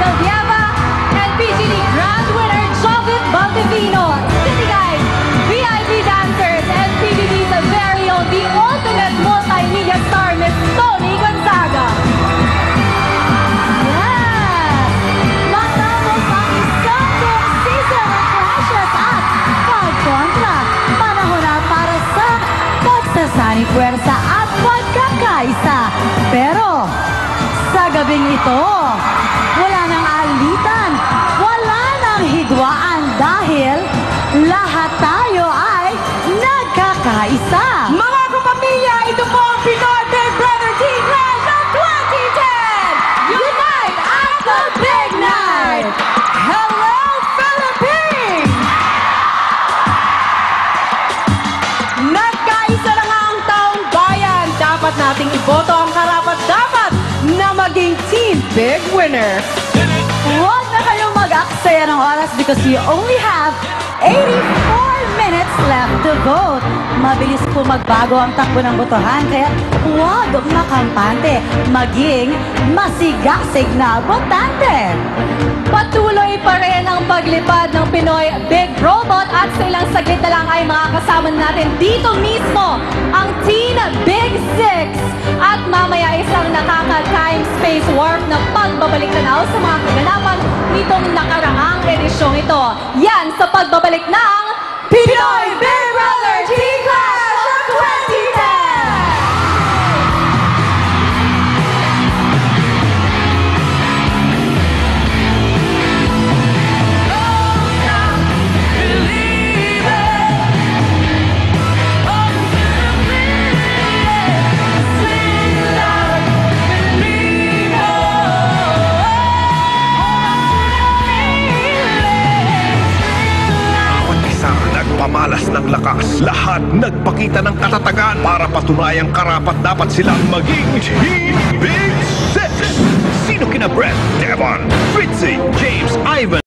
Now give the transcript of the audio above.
Villanueva, and PGD Grand Winner Jovit Valdivino. City Guide, VIP dancers, and PGD's very own, the ultimate multimedia star, Miss Tony Gonzaga. Yes! Matapos ang isang buong season ng clashes at pagkontra, panahon na para sa pagsasani puwersa at pagkakaisa. Pero sa gabing ito, wala nang alitan, wala nang hidwaan dahil lahat tayo ay nagkakaisa. Mga kapamilya, ito po ang Pinoy Big Brother Teen Clash of 2010! Unite at the Big Night! Hello, Philippines! Nagkaisa na nga ang taong bayan. Dapat nating iboto ang karapat-dapat na maging Team Big Winner. Huwag na kayong mag-aksaya ng oras because you only have 84 minutes left to vote. Mabilis po magbago ang takbo ng botohan, kaya huwag makampante, maging masigasig na botante. Patuloy pa rin ang paglipad ng Pinoy Big Robot at sa ilang saglit na lang ay makakasama natin dito mismo ang Teen Big Six. At mamaya isang nakaka-time space warp na pagbabalik tanaw sa mga kaganapan nitong nakaraang edisyong ito. Yan sa pagbabalik ng Pinoy Big Brother Teen Clash of 2010! Pamalas ng lakas, lahat nagpakita ng katatagan para patunayang karapat dapat silang maging Team Big Six. Sino kina Brett, Devon, Fritzy, James, Ivan,